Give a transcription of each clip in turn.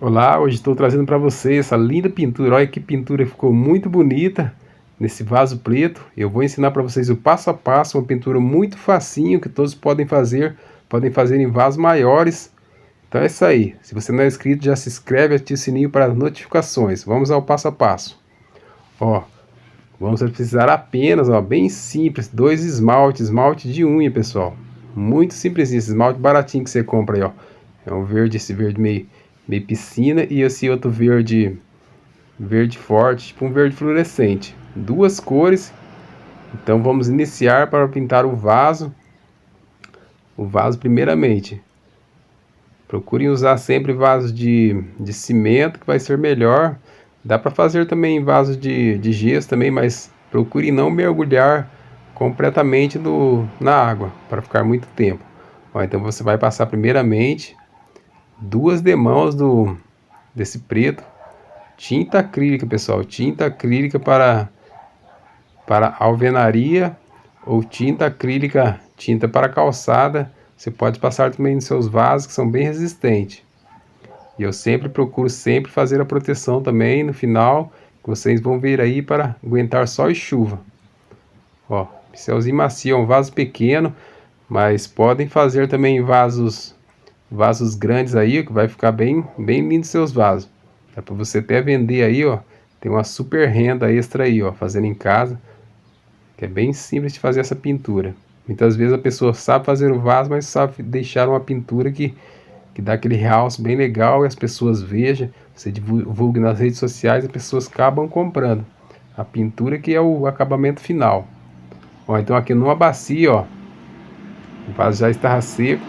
Olá, hoje estou trazendo para você essa linda pintura. Olha que pintura, ficou muito bonita nesse vaso preto. Eu vou ensinar para vocês o passo a passo, uma pintura muito facinho que todos podem fazer em vasos maiores. Então é isso aí. Se você não é inscrito, já se inscreve, ativa o sininho para as notificações. Vamos ao passo a passo. Ó, vamos precisar apenas, ó, bem simples, dois esmaltes, esmalte de unha, pessoal. Muito simples, esse esmalte baratinho que você compra aí, ó. É um verde, esse verde meio piscina, e esse outro verde forte, tipo um verde fluorescente. Duas cores. Então vamos iniciar para pintar o vaso. O vaso primeiramente. Procurem usar sempre vasos de cimento, que vai ser melhor. Dá para fazer também vasos de gesso também, mas procure não mergulhar completamente na água, para ficar muito tempo. Ó, então você vai passar primeiramente duas demãos desse preto. Tinta acrílica, pessoal. Tinta acrílica para alvenaria ou tinta acrílica, tinta para calçada. Você pode passar também nos seus vasos, que são bem resistentes. E eu sempre procuro fazer a proteção também no final, que vocês vão ver aí, para aguentar sol e chuva. Ó, pincelzinho macio, é um vaso pequeno, mas podem fazer também vasos grandes aí, que vai ficar bem lindo seus vasos. Dá para você até vender aí, ó. Tem uma super renda extra aí, ó, fazendo em casa, que é bem simples de fazer essa pintura. Muitas vezes a pessoa sabe fazer o vaso, mas sabe deixar uma pintura que dá aquele realce bem legal e as pessoas vejam, você divulga nas redes sociais, as pessoas acabam comprando a pintura, que é o acabamento final. Ó, então aqui numa bacia, ó, o vaso já está seco.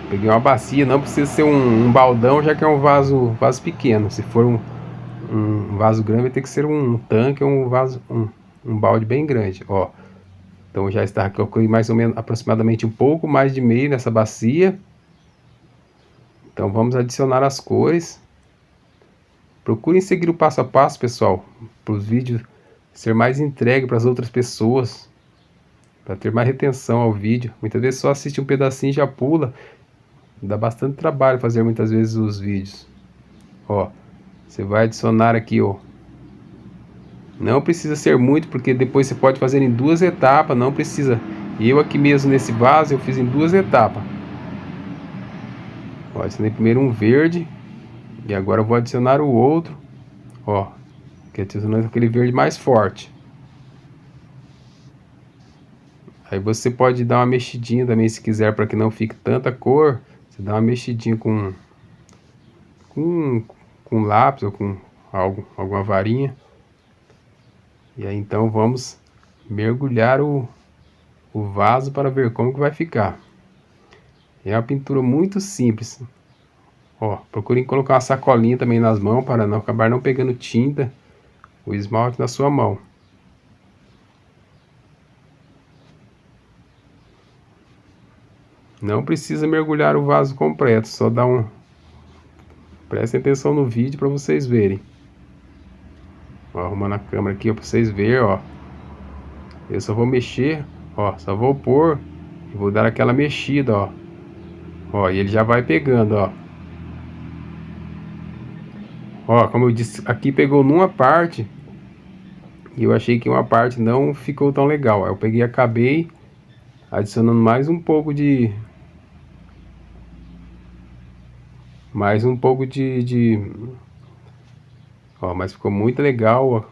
Peguei uma bacia, não precisa ser um baldão, já que é um vaso pequeno. Se for um vaso grande, vai ter que ser um tanque ou um balde bem grande, ó. Então já está aqui, eu coloquei mais ou menos, aproximadamente um pouco mais de meio nessa bacia. Então vamos adicionar as cores. Procurem seguir o passo a passo, pessoal, para os vídeos ser mais entregue para as outras pessoas, para ter mais retenção ao vídeo. Muitas vezes só assiste um pedacinho e já pula. Dá bastante trabalho fazer muitas vezes os vídeos. Ó, você vai adicionar aqui, ó. Não precisa ser muito, porque depois você pode fazer em duas etapas, não precisa. Eu aqui mesmo nesse vaso eu fiz em duas etapas. Ó, adicionei primeiro um verde e agora eu vou adicionar o outro. Ó, que adicionando aquele verde mais forte. Aí você pode dar uma mexidinha também, se quiser, para que não fique tanta cor. Você dá uma mexidinha com lápis ou com alguma varinha. E aí então vamos mergulhar o vaso para ver como que vai ficar. É uma pintura muito simples. Ó, procurem colocar uma sacolinha também nas mãos, para não acabar não pegando tinta, o esmalte na sua mão. Não precisa mergulhar o vaso completo, só dá um... Prestem atenção no vídeo para vocês verem. Ó, arrumando a câmera aqui para vocês verem, ó. Eu só vou mexer, ó, só vou pôr e vou dar aquela mexida, ó. Ó, e ele já vai pegando, ó. Ó, como eu disse, aqui pegou numa parte e eu achei que uma parte não ficou tão legal. Aí eu peguei e acabei adicionando mais um pouco de ó, mas ficou muito legal, ó.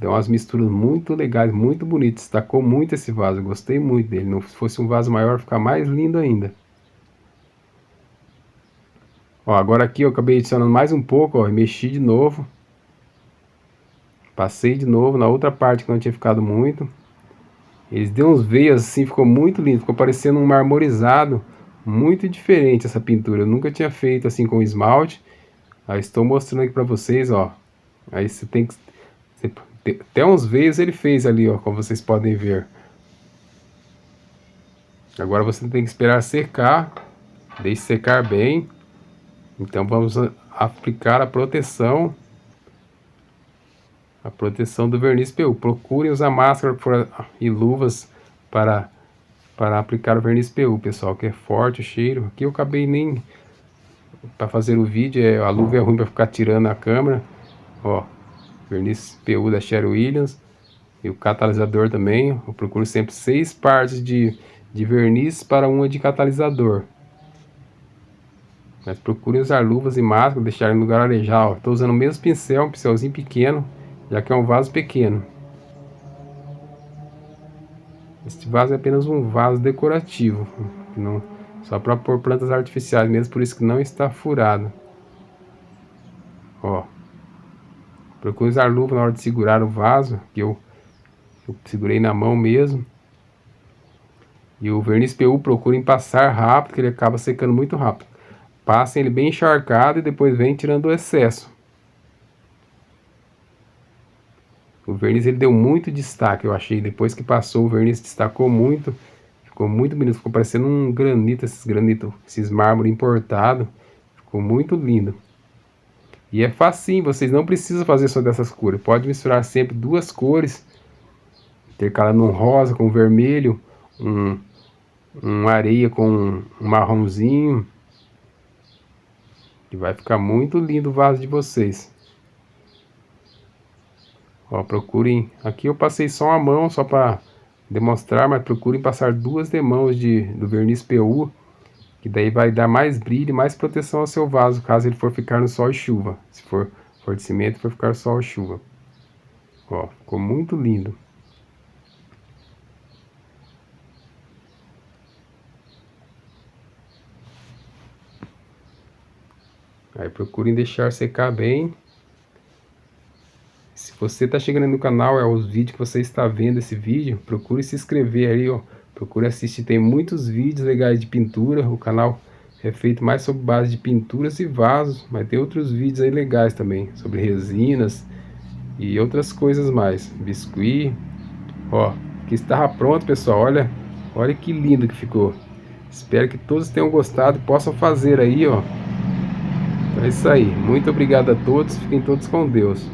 Deu umas misturas muito legais, muito bonitas. Destacou muito esse vaso, eu gostei muito dele. Não, se fosse um vaso maior, ficar mais lindo ainda. Ó, agora aqui eu acabei adicionando mais um pouco, ó, e mexi de novo. Passei de novo na outra parte que não tinha ficado muito. Eles deu uns veios assim, ficou muito lindo, ficou parecendo um marmorizado. Muito diferente essa pintura, eu nunca tinha feito assim com esmalte. Aí estou mostrando aqui para vocês, ó. Aí você tem que... até uns veios ele fez ali, ó, como vocês podem ver. Agora você tem que esperar secar. Deixe secar bem. Então vamos aplicar a proteção. A proteção do verniz PU. Procurem usar máscara e luvas para aplicar o verniz PU, pessoal, que é forte o cheiro. Aqui eu acabei nem para fazer o vídeo, a luva é ruim para ficar tirando a câmera. Ó, verniz PU da Sherwin Williams. E o catalisador também, eu procuro sempre 6 partes de verniz para uma de catalisador. Mas procure usar luvas e máscara, deixar em lugar arejado. Estou usando o mesmo pincel, um pincelzinho pequeno, já que é um vaso pequeno. Este vaso é apenas um vaso decorativo, não, só para pôr plantas artificiais mesmo, por isso que não está furado. Ó, procure usar luva na hora de segurar o vaso, que eu segurei na mão mesmo. E o verniz PU procurem passar rápido, que ele acaba secando muito rápido. Passem ele bem encharcado e depois vem tirando o excesso. O verniz ele deu muito destaque, eu achei. Depois que passou, o verniz destacou muito. Ficou muito bonito, ficou parecendo um granito, esses mármore importado. Ficou muito lindo. E é facinho, vocês não precisam fazer só dessas cores. Pode misturar sempre 2 cores. Intercalando um rosa com um vermelho, um areia com um marronzinho. E vai ficar muito lindo o vaso de vocês. Ó, procurem, aqui eu passei só uma mão só para demonstrar, mas procurem passar 2 demãos do verniz PU, que daí vai dar mais brilho e mais proteção ao seu vaso, caso ele for ficar no sol e chuva. Se for de cimento, for ficar sol e chuva. Ó, ficou muito lindo. Aí procurem deixar secar bem. Se você está chegando no canal, é os vídeos que você está vendo esse vídeo, procure se inscrever aí, ó. Procure assistir, tem muitos vídeos legais de pintura. O canal é feito mais sobre base de pinturas e vasos, mas tem outros vídeos aí legais também, sobre resinas e outras coisas mais. Biscuit, ó, que estava pronto, pessoal. Olha que lindo que ficou. Espero que todos tenham gostado e possam fazer aí, ó. Então é isso aí. Muito obrigado a todos. Fiquem todos com Deus.